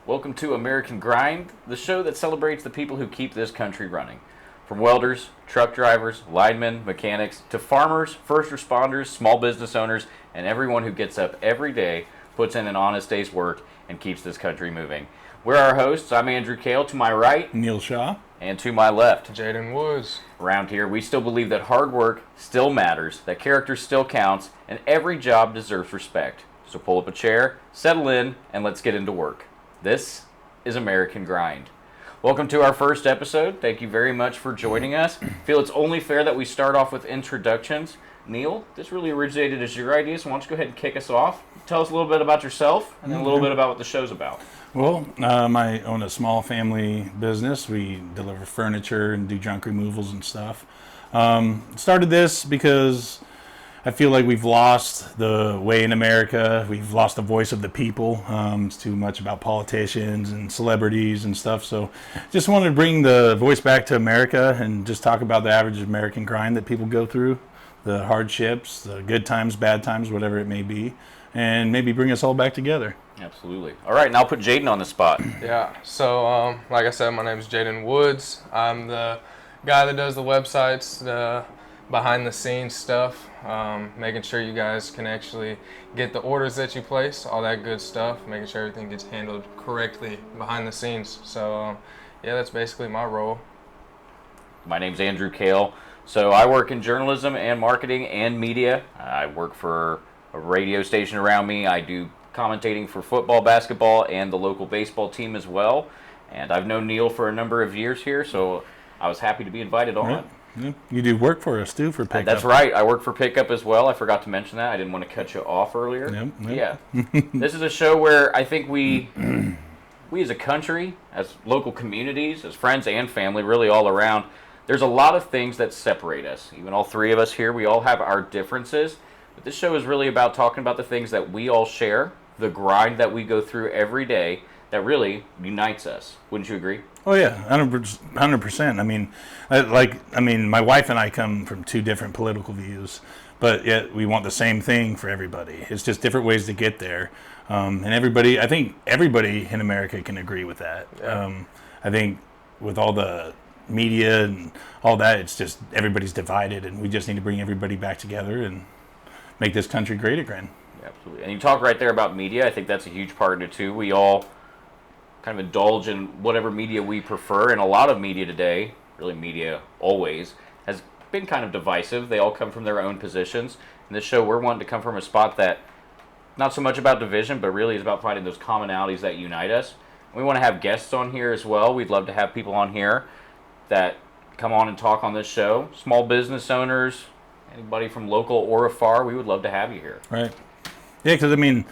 Welcome to American Grind, the show that celebrates the people who keep this country running. From welders, truck drivers, linemen, mechanics, to farmers, first responders, small business owners, and everyone who gets up every day, puts in an honest day's work, and keeps this country moving. We're our hosts. I'm Andrew Kale. To my right, Neil Shaw. And to my left, Jaden Woods. Around here, we still believe that hard work still matters, that character still counts, and every job deserves respect. So pull up a chair, settle in, and let's get into work. This is American Grind. Welcome to our first episode. Thank you very much for joining us. Feel it's only fair that we start off with introductions. Neil, this really originated as your idea, so why don't you go ahead and kick us off. Tell us a little bit about yourself, and then a little bit about what the show's about. Well, I own a small family business. We deliver furniture and do junk removals and stuff. Started this because I feel like we've lost the way in America. We've lost the voice of the people. It's too much about politicians and celebrities and stuff. So just wanted to bring the voice back to America and just talk about the average American grind that people go through, the hardships, the good times, bad times, whatever it may be, and maybe bring us all back together. Absolutely. All right, now put Jaden on the spot. Yeah, so like I said, my name is Jaden Woods. I'm the guy that does the websites, the behind-the-scenes stuff, making sure you guys can actually get the orders that you place, all that good stuff, making sure everything gets handled correctly behind the scenes. So, yeah, that's basically my role. My name's Andrew Kale. So I work in journalism and marketing and media. I work for a radio station around me. I do commentating for football, basketball, and the local baseball team as well. And I've known Neil for a number of years here, so I was happy to be invited on. Right. Yeah. You do work for us, too, for Pickup. That's right. I work for Pickup as well. I forgot to mention that. I didn't want to cut you off earlier. Yep. Yeah. This is a show where I think we as a country, as local communities, as friends and family, really all around, there's a lot of things that separate us. Even all three of us here, we all have our differences. But this show is really about talking about the things that we all share, the grind that we go through every day that really unites us. Wouldn't you agree? Oh yeah, 100%. I mean, my wife and I come from two different political views, but yet we want the same thing for everybody. It's just different ways to get there, and I think everybody in America can agree with that. Yeah. I think with all the media and all that, it's just everybody's divided, and we just need to bring everybody back together and make this country great again. Absolutely. And you talk right there about media. I think that's a huge part of it, too. We all kind of indulge in whatever media we prefer, and a lot of media today, really media always, has been kind of divisive. They all come from their own positions. In this show, we're wanting to come from a spot that, not so much about division, but really is about finding those commonalities that unite us. We want to have guests on here as well. We'd love to have people on here that come on and talk on this show. Small business owners, anybody from local or afar, we would love to have you here. Right. Yeah, because,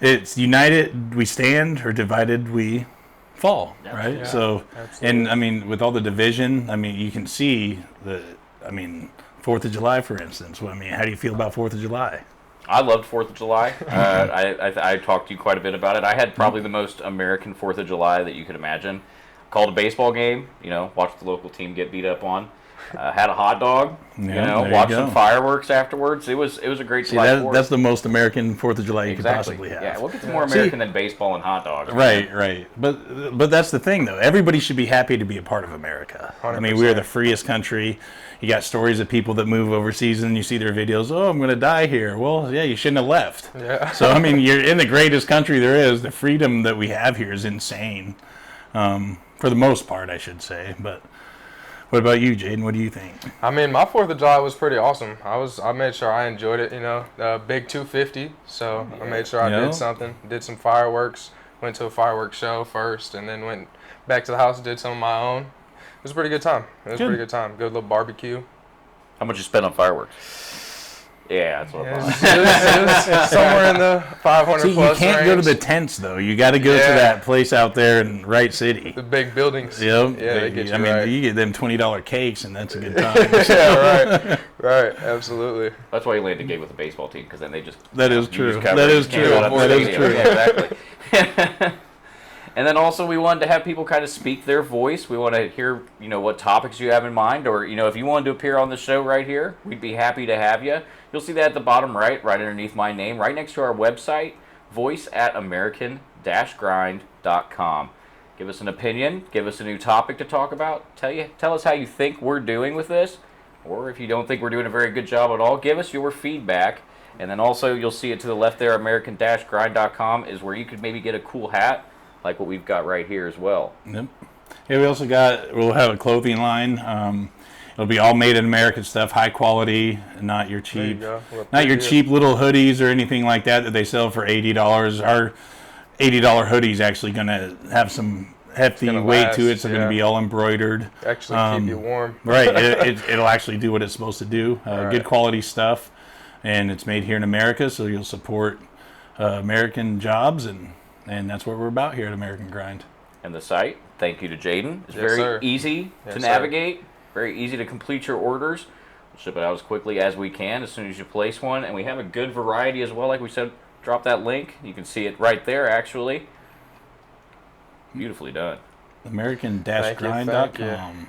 it's united we stand, or divided we fall, right? Yeah, so, absolutely. and, with all the division, you can see 4th of July, for instance. How do you feel about 4th of July? I loved 4th of July. I talked to you quite a bit about it. I had probably the most American 4th of July that you could imagine. Called a baseball game, watched the local team get beat up on. Had a hot dog, watched some fireworks afterwards. It was a great July 4th. That's the most American 4th of July you could possibly have. Yeah, what gets more American than baseball and hot dogs? Right. But that's the thing, though. Everybody should be happy to be a part of America. 100%. We are the freest country. You got stories of people that move overseas and you see their videos, oh, I'm going to die here. Well, yeah, you shouldn't have left. Yeah. So, you're in the greatest country there is. The freedom that we have here is insane. For the most part, I should say. But what about you, Jaden? What do you think? My 4th of July was pretty awesome. I made sure I enjoyed it, the big 250. So I made sure I did something, did some fireworks, went to a fireworks show first, and then went back to the house and did some of my own. It was a pretty good time. Good little barbecue. How much you spent on fireworks? Yeah, that's what I thought. It was somewhere in the 500 See, plus you can't range. go to the tents, though. You got to go to that place out there in Wright City. The big buildings. Yep. Yeah, they get you right. You get them $20 cakes, and that's a good time. Yeah, right, absolutely. That's why you landed gate with a baseball team, because then they just... That is true. That is true. Yeah, exactly. And then also we wanted to have people kind of speak their voice. We want to hear, what topics you have in mind, or, if you wanted to appear on the show right here, we'd be happy to have you. You'll see that at the bottom right underneath my name, right next to our website, voice@american-grind.com. american-grind.com. Give us an opinion, give us a new topic to talk about, tell us how you think we're doing with this, or if you don't think we're doing a very good job at all, give us your feedback. And then also you'll see it to the left there, american-grind.com is where you could maybe get a cool hat like what we've got right here as well. Yep. Yeah, we'll have a clothing line. It'll be all made in America stuff, high quality, not your cheap, cheap little hoodies or anything like that they sell for $80. Our $80 hoodie is actually going to have some hefty weight to it. It's going to be all embroidered. Actually keep you warm. Right. It'll actually do what it's supposed to do. Good quality stuff, and it's made here in America, so you'll support American jobs, and that's what we're about here at American Grind. And the site, thank you to Jaden. It's Yes, very easy to navigate, very easy to complete your orders. We'll ship it out as quickly as we can as soon as you place one, and we have a good variety as well. Like we said, drop that link. You can see it right there, actually. Beautifully done. American-grind.com.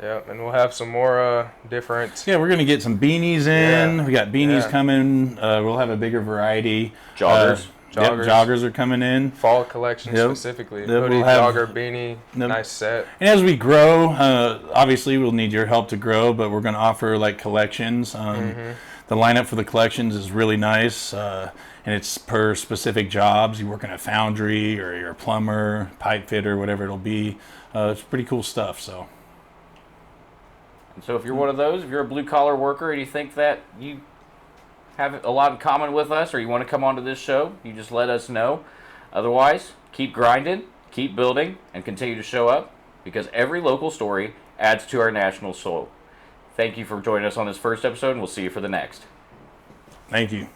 Yep, and we'll have some more different... Yeah, we're going to get some beanies in. Yeah. We got beanies coming. We'll have a bigger variety. Joggers. Joggers are coming in. Fall collection specifically. Hoodie, we'll have, jogger, beanie, nice set. And as we grow, obviously we'll need your help to grow, but we're going to offer like collections. The lineup for the collections is really nice, and it's per specific jobs. You work in a foundry or you're a plumber, pipe fitter, whatever it'll be. It's pretty cool stuff. So if you're one of those, if you're a blue-collar worker and you think that you have a lot in common with us or you want to come onto this show, you just let us know. Otherwise, keep grinding, keep building, and continue to show up, because every local story adds to our national soul. Thank you for joining us on this first episode, and we'll see you for the next. Thank you.